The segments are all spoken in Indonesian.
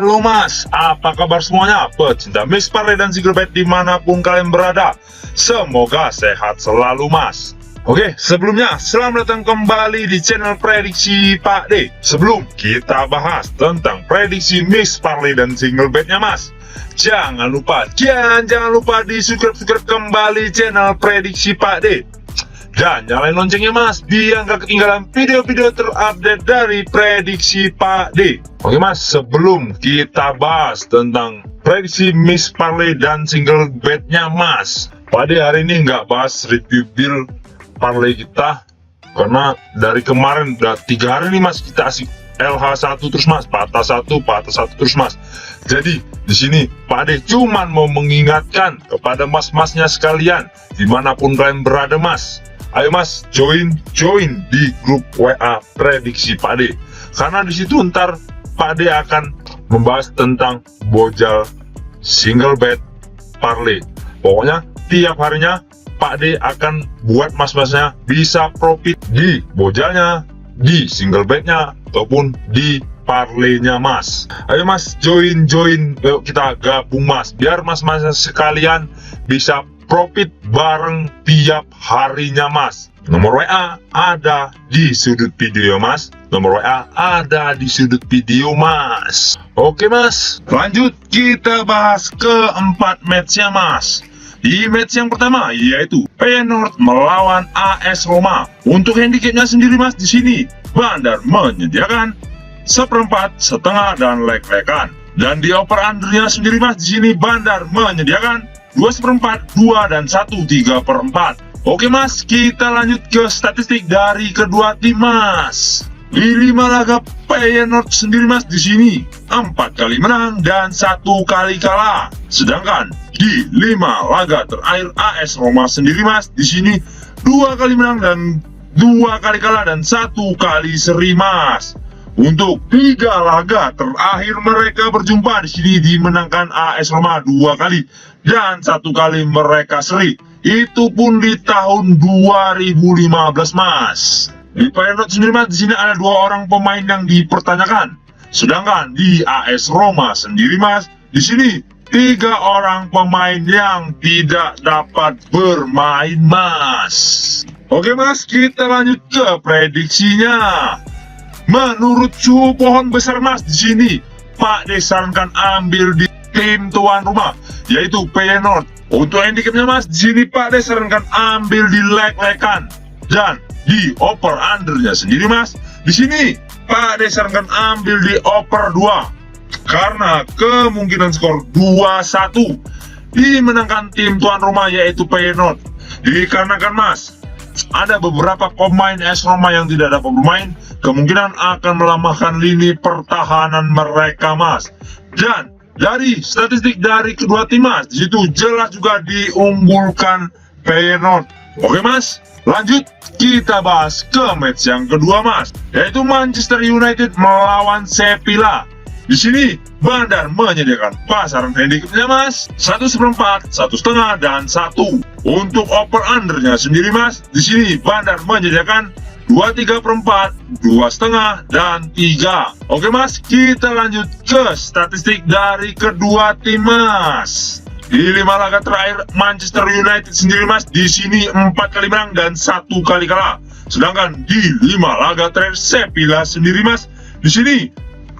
Halo mas, apa kabar semuanya? Pecinta Miss Parley dan Single Bed dimanapun kalian berada, semoga sehat selalu mas. Oke, sebelumnya selamat datang kembali di channel Prediksi Pak D. Sebelum kita bahas tentang prediksi Miss Parley dan Single Bednya mas, jangan lupa di subscribe kembali channel Prediksi Pak D. Dan nyalain loncengnya mas, biar gak ketinggalan video-video terupdate dari Prediksi Pak D. Oke mas, sebelum kita bahas tentang prediksi Miss Parley dan Single Bednya mas, Pak D hari ini nggak bahas review build Parley kita, karena dari kemarin udah 3 hari nih mas kita asik LH1 terus mas, patah satu terus mas. Jadi di sini Pak D cuman mau mengingatkan kepada mas-masnya sekalian dimanapun kalian berada mas, ayo mas join di grup WA Prediksi Pak D, karena di situ ntar Pak D akan membahas tentang bojal Single Bed Parley. Pokoknya tiap harinya Pak D akan buat mas-masnya bisa profit di bojalnya, di single bednya, ataupun di parleynya mas. Ayo mas join, yuk kita gabung mas, biar mas-masnya sekalian bisa profit bareng tiap harinya mas. Nomor WA ada di sudut video mas, nomor WA ada di sudut video mas. Oke mas, lanjut kita bahas keempat matchnya mas. Di match yang pertama yaitu Feyenoord melawan AS Roma. Untuk handicapnya sendiri mas, di sini Bandar menyediakan 1/4, setengah dan lek-lekan. Dan di over undernya sendiri mas, di sini Bandar menyediakan 2/4, 2 dan 1/3/4. Oke mas, kita lanjut ke statistik dari kedua tim mas. Di 5 laga Feyenoord sendiri mas, di sini 4 kali menang dan 1 kali kalah. Sedangkan di 5 laga terakhir AS Roma sendiri mas, di sini 2 kali menang dan 2 kali kalah dan 1 kali seri mas. Untuk 3 laga terakhir mereka berjumpa, di sini dimenangkan AS Roma 2 kali dan 1 kali mereka seri. Itu pun di tahun 2015 mas. Di Feyenoord sendiri mas, di sini ada 2 orang pemain yang dipertanyakan. Sedangkan di AS Roma sendiri mas, di sini 3 orang pemain yang tidak dapat bermain mas. Oke mas, kita lanjut ke prediksinya. Menurut suhu pohon besar mas, di sini Pak D sarankan ambil di tim tuan rumah yaitu Feyenoord. Untuk handicapnya mas, di sini Pak D sarankan ambil di lek-lekan. Dan di over undernya sendiri mas, di sini Pak D sarankan ambil di over 2 karena kemungkinan skor 2-1 dimenangkan tim tuan rumah yaitu Feyenoord. Dikarenakan mas, ada beberapa pemain AS Roma yang tidak dapat bermain, kemungkinan akan melemahkan lini pertahanan mereka mas. Dan dari statistik dari kedua tim mas, disitu jelas juga diunggulkan Feyenoord. Oke mas, lanjut kita bahas ke match yang kedua mas, yaitu Manchester United melawan Sevilla. Di sini Bandar menyediakan pasaran handicapnya mas 1/4, 1/2 dan 1. Untuk over undernya sendiri mas, di sini Bandar menyediakan 2/3/4, 2/2 dan 3. Oke mas, kita lanjut ke statistik dari kedua tim mas. Di 5 laga terakhir Manchester United sendiri mas, di sini 4 kali menang dan 1 kali kalah. Sedangkan di 5 laga terakhir Sevilla sendiri mas, di sini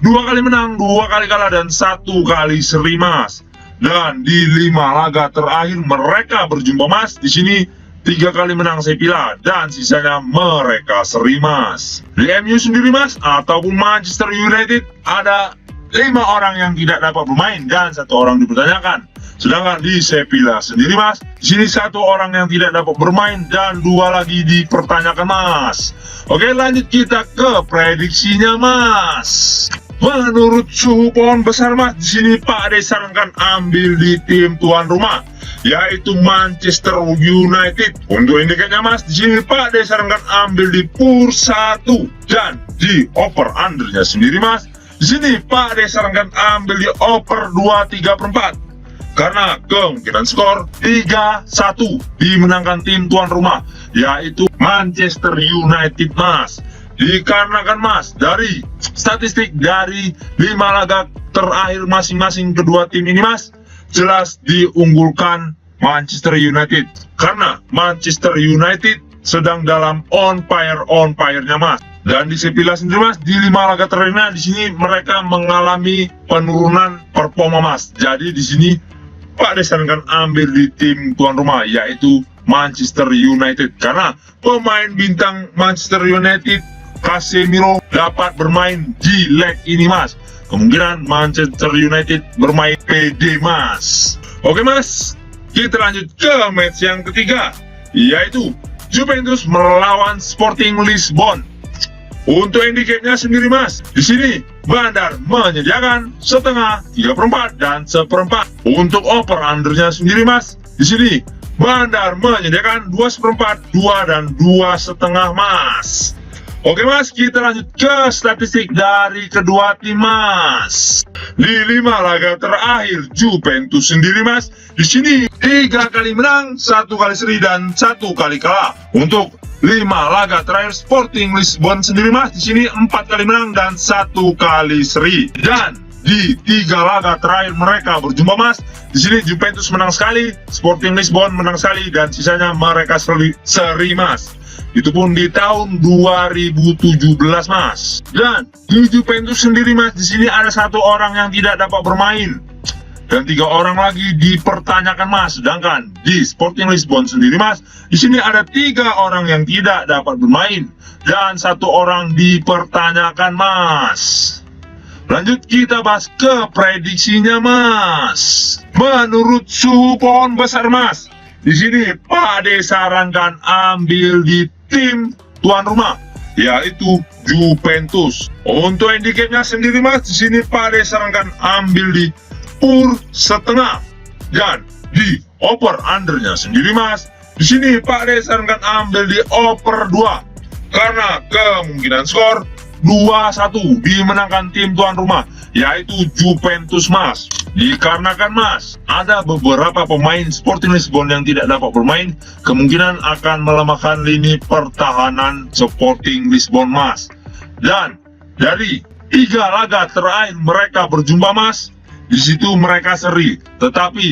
2 kali menang, 2 kali kalah dan 1 kali seri mas. Dan di 5 laga terakhir mereka berjumpa mas, di sini 3 kali menang Sevilla dan sisanya mereka seri mas. Di MU sendiri mas, ataupun Manchester United, ada 5 orang yang tidak dapat bermain dan 1 orang dipertanyakan. Sedangkan di Sevilla sendiri mas, di sini 1 orang yang tidak dapat bermain dan 2 lagi dipertanyakan mas. Oke, lanjut kita ke prediksinya mas. Menurut suhu pohon besar mas, di sini Pak D sarankan ambil di tim tuan rumah yaitu Manchester United. Untuk handicapnya mas, di sini Pak D sarankan ambil di pur 1. Dan di over undernya sendiri mas, di sini Pak D sarankan ambil di over 2/3/4 karena kemungkinan skor 3-1 dimenangkan tim tuan rumah yaitu Manchester United mas. Dikarenakan Mas, dari statistik dari 5 laga terakhir masing-masing kedua tim ini Mas, jelas diunggulkan Manchester United. Karena Manchester United sedang dalam on fire-nya Mas. Dan di Sevilla sendiri Mas, di 5 laga terakhirnya di sini mereka mengalami penurunan performa Mas. Jadi di sini Pak disarankan ambil di tim tuan rumah, yaitu Manchester United. Karena pemain bintang Manchester United Casemiro dapat bermain di leg ini Mas. Kemungkinan Manchester United bermain PD Mas. Oke Mas, kita lanjut ke match yang ketiga, yaitu Juventus melawan Sporting Lisbon. Untuk handicapnya sendiri Mas, di sini Bandar menyediakan setengah, 3/4 dan 1/4. Untuk over undernya sendiri Mas, di sini Bandar menyediakan 2/4, 2 dan 2,5 Mas. Oke Mas, kita lanjut ke statistik dari kedua tim Mas. Di 5 laga terakhir Juventus sendiri Mas, di sini 3 kali menang, 1 kali seri dan 1 kali kalah. Untuk 5 laga terakhir Sporting Lisbon sendiri Mas, di sini 4 kali menang dan 1 kali seri. Dan di 3 laga terakhir mereka berjumpa Mas, di sini Juventus menang sekali, Sporting Lisbon menang sekali, dan sisanya mereka seri Mas. Itu pun di tahun 2017 Mas. Dan di Juventus sendiri Mas, di sini ada 1 orang yang tidak dapat bermain dan 3 orang lagi dipertanyakan Mas. Sedangkan di Sporting Lisbon sendiri Mas, di sini ada 3 orang yang tidak dapat bermain dan 1 orang dipertanyakan Mas. Lanjut kita bahas ke prediksinya Mas. Menurut suhu pohon besar Mas, di sini Pak De sarankan ambil di tim tuan rumah, yaitu Juventus. Untuk handicapnya sendiri Mas, di sini Pak De sarankan ambil di pur setengah, dan di over undernya sendiri Mas, di sini Pak De sarankan ambil di over 2 karena kemungkinan skor 2-1 dimenangkan tim tuan rumah, yaitu Juventus Mas. Dikarenakan Mas, ada beberapa pemain Sporting Lisbon yang tidak dapat bermain, kemungkinan akan melemahkan lini pertahanan Sporting Lisbon Mas. Dan dari 3 laga terakhir mereka berjumpa Mas, di situ mereka seri. Tetapi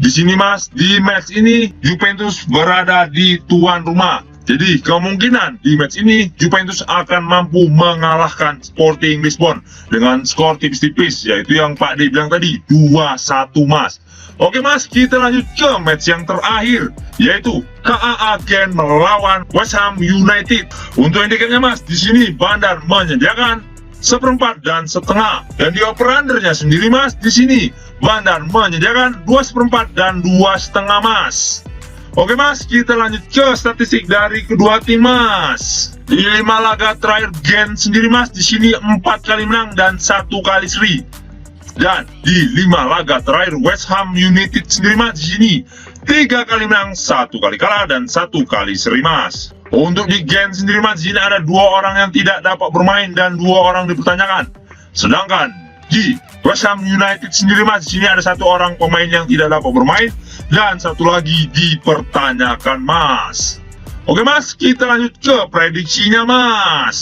di sini Mas, di match ini Juventus berada di tuan rumah. Jadi kemungkinan di match ini Juventus akan mampu mengalahkan Sporting Lisbon dengan skor tipis-tipis, yaitu yang Pak D bilang tadi 2-1 Mas. Oke Mas, kita lanjut ke match yang terakhir, yaitu KA Gen melawan West Ham United. Untuk handicapnya Mas, di sini Bandar menyediakan 1/4 dan 1/2, dan di over undernya sendiri Mas, di sini Bandar menyediakan 2/4 dan 2,5 Mas. Oke Mas, kita lanjut ke statistik dari kedua tim Mas. Di 5 laga terakhir Gen sendiri Mas, di sini 4 kali menang dan 1 kali seri. Dan di 5 laga terakhir West Ham United sendiri Mas, di sini 3 kali menang, 1 kali kalah dan 1 kali seri Mas. Untuk di Gen sendiri Mas, di sini ada 2 orang yang tidak dapat bermain dan 2 orang dipertanyakan. Sedangkan di West Ham United sendiri Mas, di sini ada 1 orang pemain yang tidak dapat bermain dan 1 lagi dipertanyakan Mas. Oke Mas, kita lanjut ke prediksinya Mas.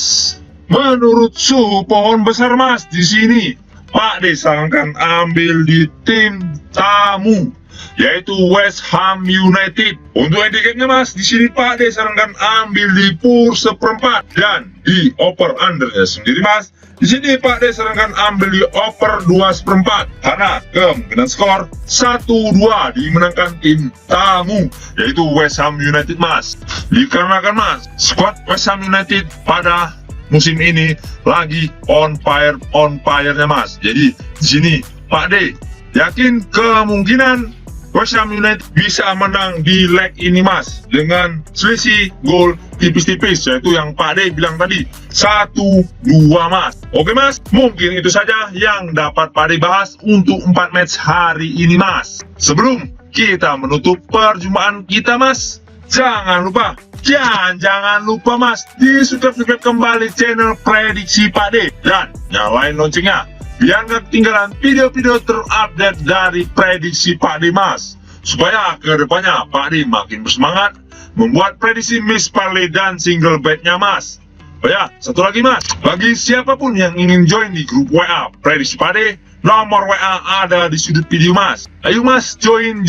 Menurut suhu pohon besar Mas, di sini Pak De sarankan ambil di tim tamu, yaitu West Ham United. Untuk handicapnya Mas, di sini Pak De sarankan ambil di pur 1/4, dan di over undernya sendiri Mas, di sini Pak De sarankan ambil di over 2/4 karena kemungkinan skor 1-2 dimenangkan tim tamu, yaitu West Ham United Mas. Dikarenakan Mas, squad West Ham United pada musim ini lagi on fire-nya Mas. Jadi di sini Pak De yakin kemungkinan West Ham United bisa menang di leg ini Mas, dengan selisih gol tipis-tipis, yaitu yang Pak De bilang tadi 1-2 Mas. Oke Mas, mungkin itu saja yang dapat Pak De bahas untuk 4 match hari ini Mas. Sebelum kita menutup perjumpaan kita Mas, jangan lupa Mas, di subscribe kembali channel Prediksi Pak De dan nyalain loncengnya biar nggak ketinggalan video-video terupdate dari prediksi Pak De Mas, supaya kedepannya Pak De makin bersemangat membuat prediksi miss parlay dan single bet-nya Mas. Oh ya, satu lagi mas, bagi siapapun yang ingin join di grup WA Prediksi Pade, nomor WA ada di sudut video mas. Ayo mas, join.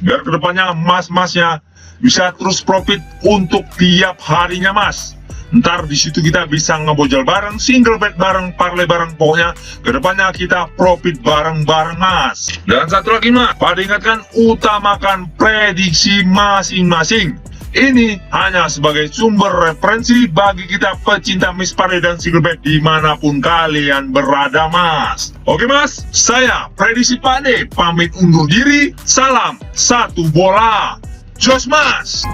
Biar kedepannya mas-masnya bisa terus profit untuk tiap harinya mas. Ntar di situ kita bisa ngebojol bareng, single bet bareng, parlay bareng, pokoknya kedepannya kita profit bareng-bareng mas. Dan satu lagi mas, Pade ingatkan, utamakan prediksi masing-masing. Ini hanya sebagai sumber referensi bagi kita pecinta Miss Pade dan single bet dimanapun kalian berada mas. Oke mas, saya Prediksi Pade pamit undur diri. Salam satu bola, jos mas.